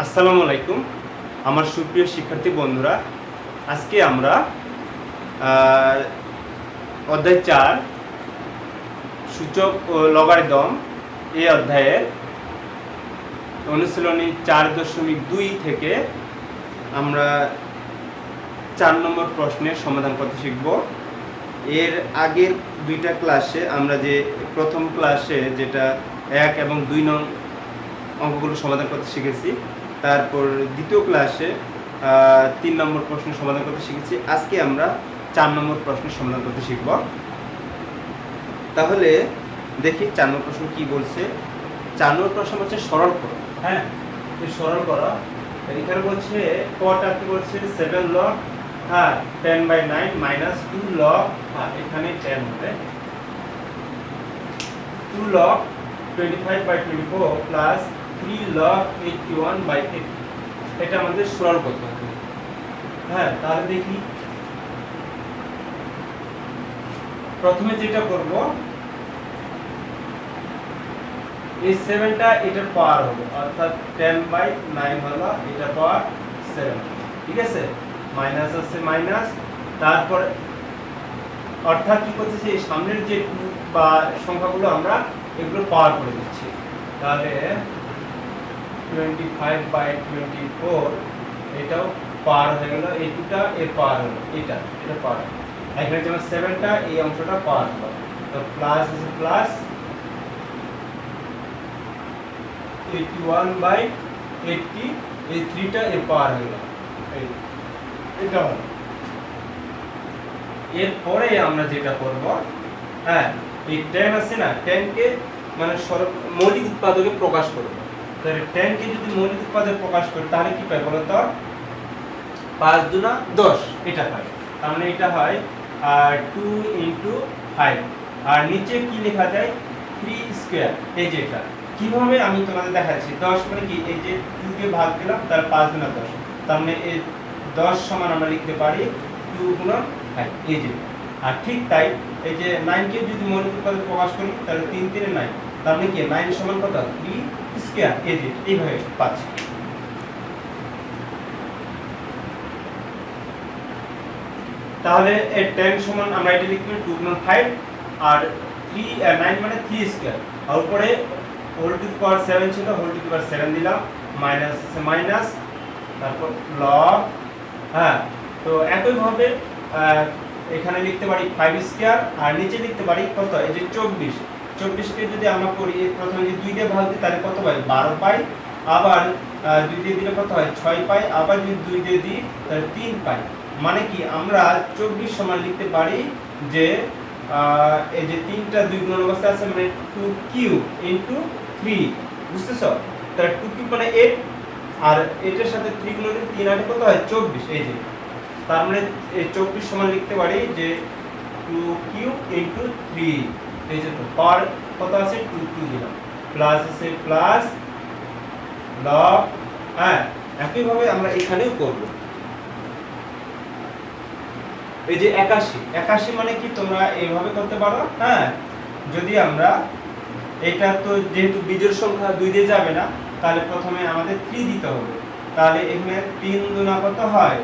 আসসালামু আলাইকুম আমার সুপ্রিয় শিক্ষার্থী বন্ধুরা। আজকে আমরা অধ্যায় 4 সূচক ও লগারিদম এই অধ্যায়ের অনুশীলনী 4.2 থেকে আমরা 4 নম্বর প্রশ্নের সমাধান করতে শিখব। এর আগের দুইটা ক্লাসে আমরা যে প্রথম ক্লাসে যেটা 1 এবং 2 নং অঙ্কগুলো সমাধান করতে শিখেছি, তারপর দ্বিতীয় ক্লাসে 3 নম্বর প্রশ্নের সমাধান করতে শিখেছি। আজকে আমরা 4 নম্বর প্রশ্নের সমাধান করতে শিখব। তাহলে দেখি 4 নম্বর প্রশ্ন কি বলছে। 4 নম্বর প্রশ্ন হচ্ছে সরল করো। হ্যাঁ, এই সরল করা এখানে বলছে কটা কি বলছে 7 log 10/9 minus 2 log এখানে 10 হবে 2 log 25/24 plus 3 log 81/8 এটা আমাদের সরল করতে হবে। হ্যাঁ, তাহলে দেখি প্রথমে যেটা করব, এই 7টা এটার পাওয়ার হবে, অর্থাৎ 10/9 হলো এটা পাওয়ার 7। ঠিক আছে, মাইনাস আছে মাইনাস, তারপর অর্থাৎ কি করতেছি এই সামনের যে 2 বা সংখ্যাগুলো আমরা এগুলো পাওয়ার করে দিচ্ছি। তাহলে 25/24 এটাও পাওয়ার হয়ে গেল, এই দুটা এর পাওয়ার হলো, এটা পাওয়ার। এখানে যেমন 7টা এই অংশটা পাওয়ার হলো, তো প্লাস আছে প্লাস 81/80 এই 3টা এর পাওয়ার হয়ে গেল, এটা হলো। এরপরে আমরা যেটা করব, হ্যাঁ এই 10 আছে না, 10 কে মানে মৌলিক উৎপাদকে প্রকাশ করব। তাহলে 10 কে যদি মৌলিক উৎপাদকে প্রকাশ করি তাহলে কি পাই বলো তো? 5 দুনা 10 এটা হয়। তার মানে এটা হয় 2 * 5, আর নিচে কি লেখা যায় 3 স্কয়ার। এই যে এটা কিভাবে আমি তোমাদের দেখাচ্ছি। 10 মানে কি, এই যে 2 কে ভাগ দিলাম, তার 5 দুনা 10, তার মানে এই 10 সমান আমরা লিখতে পারি 2 × 5, এই যে। আর ঠিক তাই এই যে 9 কে যদি মৌলিক উৎপাদকে প্রকাশ করি তাহলে 3 × 3 = 9, তার মানে কি 9 সমান কত 3 স্কয়ার। এই যে এইভাবে পাচ্ছি। তাহলে এই 10 সমান আমরা এটা লিখব 2 × 5, আর 9 মানে 3 স্কয়ার, আর উপরে হোল টু দি পাওয়ার 7 ছিল, হোল টু দি পাওয়ার 7 দিলাম, মাইনাস আছে মাইনাস, তারপর লগ। হ্যাঁ, তো একই ভাবে এখানে লিখতে পারি 5 স্কয়ার, আর নিচে লিখতে পারি কত, এই যে 24 কে যদি আমরা করি প্রথমে যে 2 দিয়ে ভাগ দিই তাহলে কত পাই 12 পাই, আবার 2 দিয়ে দিলে কত হয় 6 পাই, আবার যদি 2 দিয়ে দিই তাহলে 3 পাই। মানে কি আমরা 24 সমান লিখতে পারি যে এই যে 3টা 2 গুণন অবস্থায় আছে, মানে 2³ * 3, বুঝতেছো? তাহলে 2³ মানে 8, আর 8 এর সাথে 3 গুণন দিলে 3 8 কত হয় 24। এই যে তার মানে এই 24 সমান লিখতে পারি যে 2³ * 3। এই যে তো পাওয়ার কত আছে 2 দিলাম, প্লাস আছে প্লাস লগ। হ্যাঁ, একই ভাবে আমরা এখানেও করব। এই যে 81 মানে কি তোমরা এইভাবে করতে পারো। হ্যাঁ, যদি আমরা এটা তো যেহেতু বিজোড় সংখ্যা 2 দিয়ে যাবে না, তাহলে প্রথমে আমাদের 3 দিতে হবে। তাহলে এখানে 3 দুনা কত হয়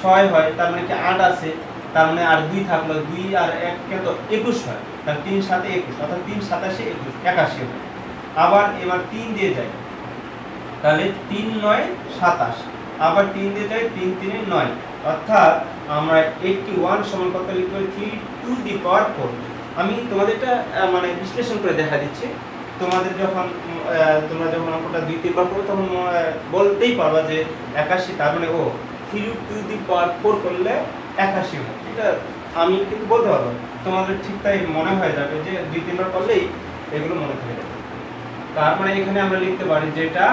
6 হয়, তার মানে কি 8 আছে, তার মানে আর 2 থাকলো, 2 আর 1 কত 21 হয়, তাহলে 3 × 7 = 21, অর্থাৎ 3 × 7 = 21, 81 হয়। আবার এবার 3 দিয়ে যায়, তাহলে 3 × 9 = 27, আবার 3 দিয়ে যায় 3 × 3 = 9, অর্থাৎ আমরা 81 সমান কত লিখব 3 টু দি পাওয়ার 4। আমি তোমাদের এটা মানে বিশ্লেষণ করে দেখা দিচ্ছি। তোমাদের যখন তোমরা যখন অঙ্কটা 2-3 বার করবে তখন বলতেই পারবা যে 81, তার মানে 3 টু দি পাওয়ার 4 করলে 81 হয়। এটা আমি কিন্তু বলতে পারবো, তোমাদের ঠিক তাই মনে হয়ে যাবে যে 2-3 বার করলেই এগুলো মনে থেকে যাবে। তার মানে এখানে আমরা লিখতে পারি যে এটা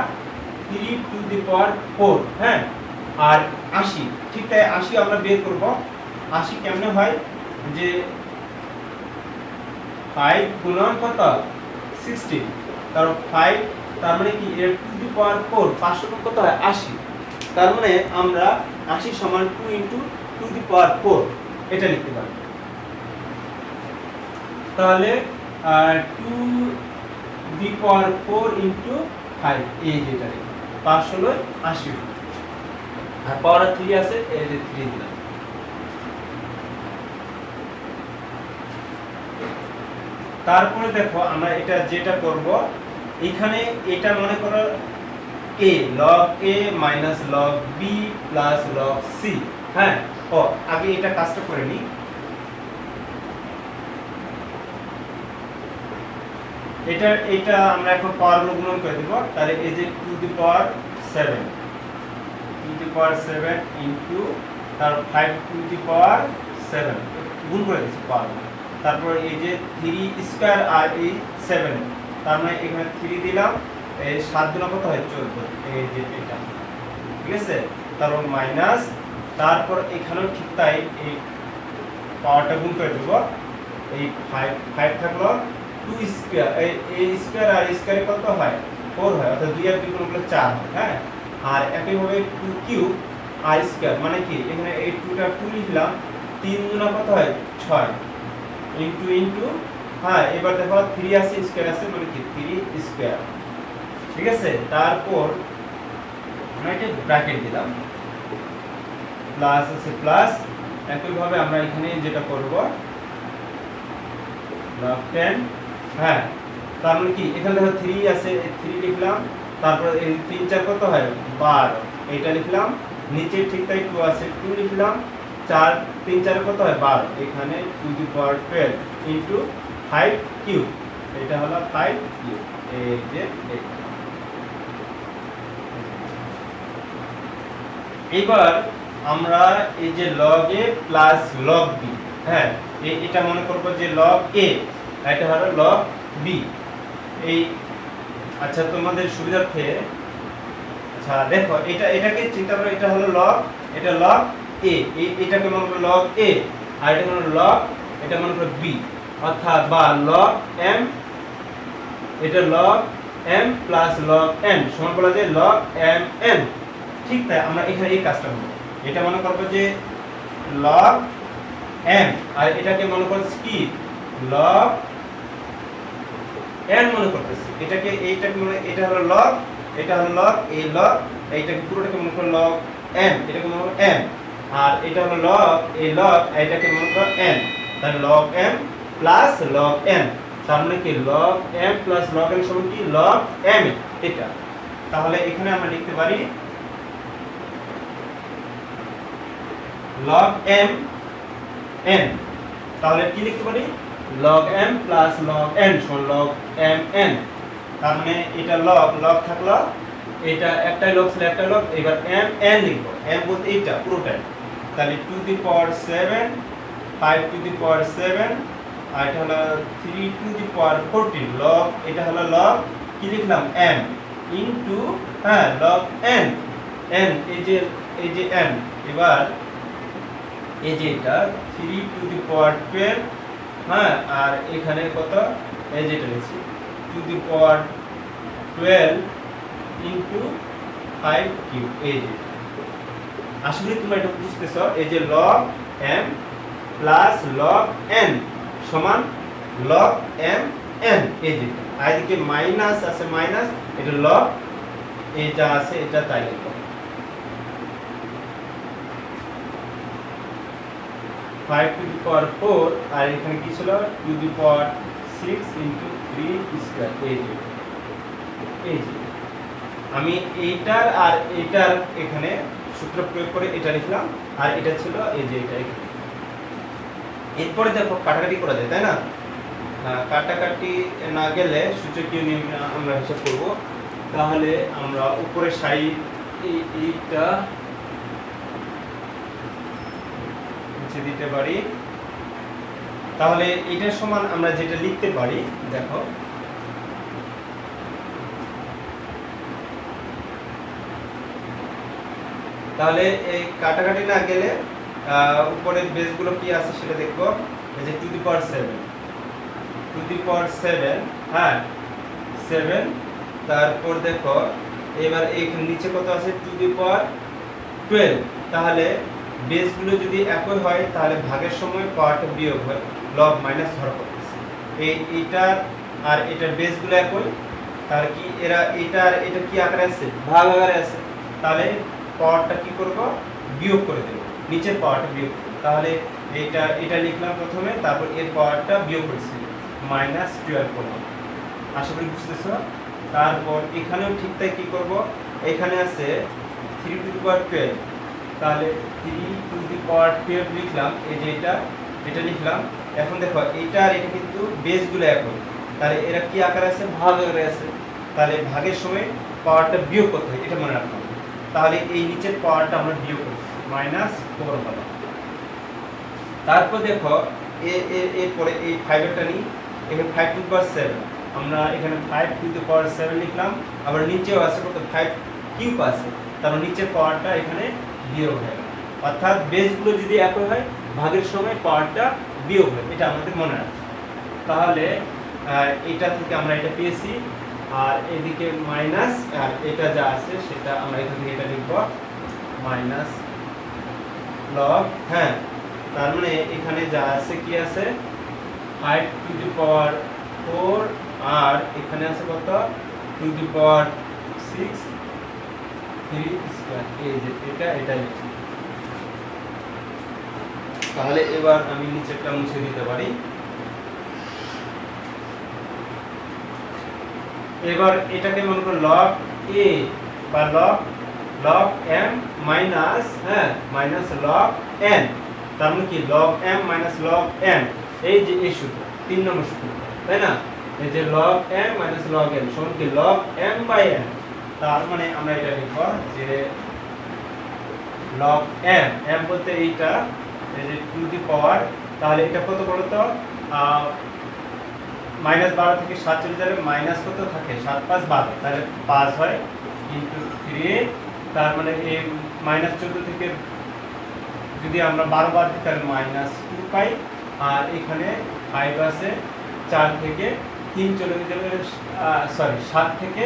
3 টু দি পাওয়ার 4। হ্যাঁ, আর 80, ঠিক তাই 80 আমরা বের করব। 80 কেমনে হয় যে 5 গুণন কত 60, তার 5, তার মানে কি এর টু দি পাওয়ার 4, 500 কত হয় 80, তার মানে আমরা 80 সমান 2 * টু দি পাওয়ার 4 এটা লিখতে পারি। তাহলে 2 দি পাওয়ার 4 * 5 এই যেটা 5 ষোলো 80, আর পাওয়ার 3 আছে, এই যে 3 দিলাম। তারপরে দেখো আমরা এটা যেটা করব, এখানে এটা মনে করো a log a minus log b plus log c। হ্যাঁ, ও আগে এটা কাজটা করে নি। এটা আমরা এখন পাওয়ার গুণন করে দেব। তাহলে এই যে টু দি পাওয়ার 7 ইনটু তার 5 টু দি পাওয়ার 7 গুণ করে দিচ্ছি পাওয়ার। তারপর এই যে 3 স্কয়ার আর এই 7, তার মানে এখানে 3 দিলাম, এই 7 গুণ কত হয় 14, এই যে এটা, ঠিক আছে। তারপর মাইনাস, তারপর এখানেও ঠিক তাই এই পাওয়ারটা গুণ করে দেব। এই 5 থাকলো 2 স্কয়ার, এই স্কয়ার আর স্কয়ারে কত হয় 4 হয়, অর্থাৎ 2 আর 2 গুণ করলে 4 হয়। হ্যাঁ, আর একইভাবে 2 কিউব আর স্কয়ার মানে কি, এখানে এই 2টা 2 লিখলাম, 3 গুণ কত হয় 6 ইনটু, হ্যাঁ এবার দেখো 3 আছে স্কয়ার আছে মানে কি 3 স্কয়ার, ঠিক আছে। তারপর আমরা এটা ব্র্যাকেট দিলাম, প্লাস আছে প্লাস। একইভাবে আমরা এখানে যেটা করব log 10, হ্যাঁ তার মানে কি এখানে দেখো 3 আছে, 3 লিখলাম, তারপর এই 3 4 কত হয় 12, এটা লিখলাম, নিচে ঠিক তাই 2 আছে 2 লিখলাম, 4 3 4 কত হয় 12, এখানে to the power 12 into 5 cube, এটা হলো 5 কিউব, এই যে এটা। এবার আমরা এই যে log a plus log b, হ্যাঁ এটা মনে করব যে log a, এটা হলো log b। এই আচ্ছা তোমাদের সুবিধার্থে, আচ্ছা দেখো এটাকে চিন্তা করো, এটা হলো log, এটা log a, এটাকে মনে করো log a, আর এটা হলো log, এটা মনে করো b, অর্থাৎ বা log m, এটা log m plus log n সমান বলা যায় log m n। ঠিক তাই আমরা এখানে এই কাজটা করব, এটা মনে করব যে log m, আর এটাকে মনে করছি কি log n মনে করতেছি, এটাকে এইটাকে মনে, এটা হলো log, এটা হলো log, এই log, এইটাকে পুরোটাকে মনে করো log m, এটাকে মনে করো m, আর এটা হলো log, এই log, এইটাকে মনে করো n, তাহলে log m plus log n, তার মানে কি log m plus log n সমান কি log m এটা। তাহলে এখানে আমরা লিখতে পারি log m n, তাহলে কি লিখতে পারি log m plus log n সমান log m n। তার মানে এটা log থাকলো, এটা একটাই log ছিল একটা log, এবার m n লিখব, m বলতে এটা পুরোটাই, তাহলে to the power 7 5 to the পাওয়ার 7, আর এটা হলো 3 টু দি পাওয়ার 14 log, এটা হলো log কি লিখলাম m ইনটু, হ্যাঁ log n, n এই যে n, এবার এই যে এটা 3 টু দি পাওয়ার 12, হ্যাঁ আর এখানে কত, এই যেটা লিখছি to the power 12 into 5 cube, এই যে আসলে তোমরা এটা বুঝতেছো, এই যে log m plus log n সমান log m n, এই যে আর এদিকে মাইনাস আছে মাইনাস, এটা log, এটা আছে এটা তাই লিখো 5 টু দি পাওয়ার 4, আর এখানে কি ছিল to the power 6 into 3 square, এই যে আমি এইটার আর এইটার এখানে সূত্র প্রয়োগ করে এটা লিখলাম, আর এটা ছিল এই যে এটা এখানে। এরপরে দেখো কাটাকাটি করা যায় তাই না, কাটাকাটি না গেলে সূচকীয় নিয়ম আমরা হিসাব করব। তাহলে আমরা উপরে সাইড এইটা মুছে দিতে পারি, তাহলে এটার সমান আমরা যেটা লিখতে পারি দেখো, তাহলে এই কাটাকাটি না গেলে উপরের বেসগুলো কি আছে সেটা দেখবো। এই যে টু দি পাওয়ার 7, হ্যাঁ 7, তারপর দেখো এবার এইখানে নিচে কত আছে টু দি পাওয়ার 12, তাহলে বেসগুলো যদি একই হয় তাহলে ভাগের সময় পাওয়ারটা বিয়োগ হয়, লব মাইনাস হর করতেছে, এইটার আর এটার বেসগুলো একই, তাহলে কি এরা এটা কি আকারে আছে, ভাগ আকারে আছে। তাহলে পাওয়ারটা কি করব, বিয়োগ করে দেব, নিচের পাওয়ারটা বিয়োগ করব। তাহলে এটা লিখলাম প্রথমে, তারপর এর পাওয়ারটা বিয়োগ করেছি, -12 করলাম। আশা করি বুঝতেছো। তারপর এখানেও ঠিক তাই কি করব, এখানে আছে 3^12, তাহলে 3^12 লিখলাম, এই যে এটা লিখলাম। এখন দেখো এটা আর এটা কিন্তু বেসগুলো একই, তাহলে এরা কি আকারে আছে, ভাগ আকারে আছে। তাহলে ভাগের সময় পাওয়ারটা বিয়োগ করতে হয়, এটা মনে রাখতে হবে। তাহলে এই নিচের পাওয়ারটা আমরা বিয়োগ করব, -4 পাবো। তারপর দেখো এরপরে এই 5 এরটা নিই, এখানে 5^7, আমরা এখানে 5^7 লিখলাম। আবার নিচেও আছে কত, 5³ আছে, তার মানে নিচের পাওয়ারটা এখানে বিয়োগ হয়ে গেল। অর্থাৎ বেসগুলো যদি একই হয়, ভাগের সময় পাওয়ারটা বিয়োগ হয়, এটা আমাদের মনে রাখতে। তাহলে এটা থেকে আমরা এটা পেয়েছি, আর এদিকে মাইনাস, আর এটা যা আছে সেটা আমরা এখান থেকে এটা লিখব মাইনাস লগ, হ্যাঁ। তার মানে এখানে যা আছে কি আছে, 5^4, আর এখানে আছে কত, 2^6, 3², এই যে এটা লিখছি। তাহলে এবার আমি নিচেরটা মুছে দিতে পারি। এবার এটাকে মনে করো লগ এ বা লগ m মাইনাস, হ্যাঁ, মাইনাস লগ n। তার মানে কি, log m minus log n, এই যে এই সূত্র 3 নম্বর সূত্র, তাই না? এই যে log m minus log n সমান কি লগ m/n। তার মানে আমরা এটা লিখব যে লগ m বলতে এইটা, এই যে টু দি পাওয়ার, তাহলে এটা কত বলো তো, -12 থেকে 7 চলে যাবে, মাইনাস কত থাকে, 7 5 12, তাহলে 5 হয় ইনটু 3। তার মানে এই -14 থেকে যদি আমরা 12 বার দিই তাহলে -2 পাই। আর এখানে 5 আছে, 4 থেকে 3 চলে গেলে, সরি 7 থেকে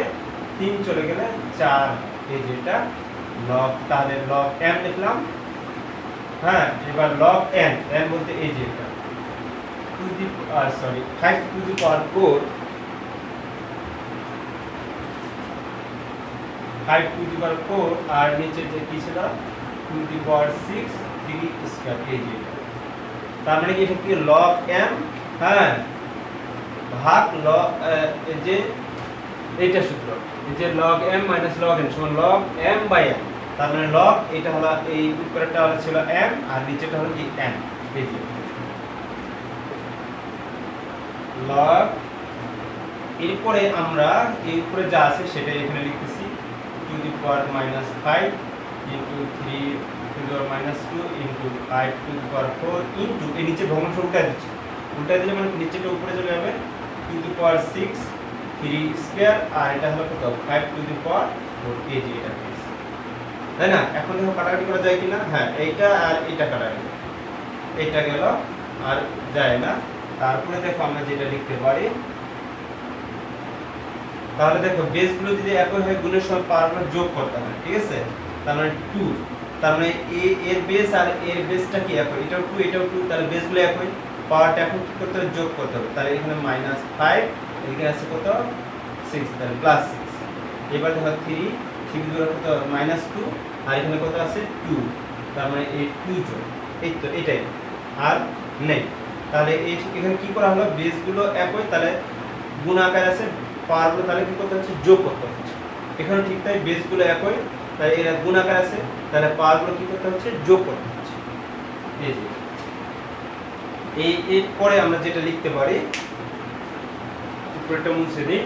3 চলে গেলে 4, এই যেটা লগ, তাহলে লগ m লিখলাম, হ্যাঁ। এবার লগ n বলতে এই যে এটা 5^4, 5^4, আর নিচে যে কি ছিল 2^6, 3², এই যে। তার মানে কি, এটা কি লগ m, হ্যাঁ, ভাগ লগ, এই যে এইটা সূত্র, এই যে log m minus log n সমান লগ m/n। তার মানে লগ, এটা হলো এই উপরেরটা হলো ছিল m, আর নিচেটা হলো কি n, এই যে লগ। এরপরে আমরা এই উপরে যা আছে সেটা এখানে লিখতেছি, 2^-5 ইনটু 3^-2 ইনটু 5^4 ইনটু, এই নিচে ভগ্নাংশ উল্টায় দিচ্ছি, উল্টায় দিলে মানে নিচেটা উপরে চলে যাবে, 2^6, 3², আর এটা হলো কত, 5^4, এই যে এটা পেয়েছি, তাই না? এখন দেখো কাটাকাটি করা যায় কিনা, হ্যাঁ, এইটা আর এটা কাটাকাটি, এটা গেল আর যায় না। তারপরে দেখো আমরা যেটা লিখতে পারি, তাহলে দেখো বেসগুলো যদি একই হয়, গুণের সময় পাওয়ারগুলো যোগ করতে হয়, ঠিক আছে? তার মানে 2, তার মানে এর বেস আর এর বেসটা কি একই, এটাও 2 এটাও 2, তাহলে বেসগুলো একই, পাওয়ারটা এখন কি করতে হবে, যোগ করতে হবে। তাহলে এখানে -5, এখানে আছে কত, 6, তাহলে +6। এবার দেখো 3 দূরে কত, -2, আর এখানে কত আছে 2, তার মানে এই 2 যোগ, এই তো এটাই, আর নেই। তাহলে এই এখানে কি করা হলো, বেসগুলো একই, তাহলে গুণ আকার আছে, পাওয়ারগুলো তাহলে কি করতে হচ্ছে, যোগ করতে হচ্ছে। এখানে ঠিক তাই, বেসগুলো একই, তাই এরা গুণ আকার আছে, তাহলে পাওয়ারগুলো কি করতে হচ্ছে, যোগ করতে হচ্ছে। এই যে এর পরে আমরা যেটা লিখতে পারি, উপরেটা মুছে দিই,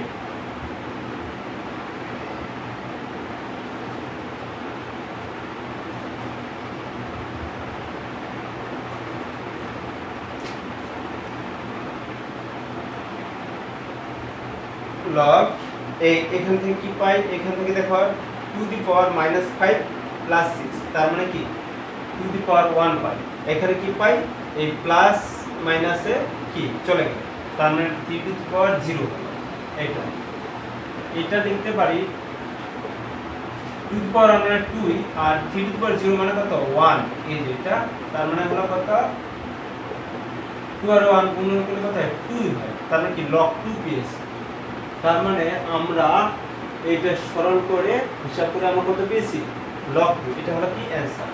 লগ এখান থেকে কি পাই, এখান থেকে দেখো 2^-5 + 6, তার মানে কি 2^1 পাই। এখানে কি পাই, এই প্লাস মাইনাসে কি চলে গেল, তার মানে 3^0, এটা লিখতে পারি 2^2, আর 3^0 মানে কত, 1, এই যে এটা, তার মানে হলো কত, 2 আর 1 গুণ করলে কত হয়, 2 হয়। তার মানে কি লগ 2 পেয়েছি, তার মানে আমরা এইটা সরল করে হিসাব করে আমরা কত পেয়েছি লব 2, এটা হলো কি অ্যান্সার।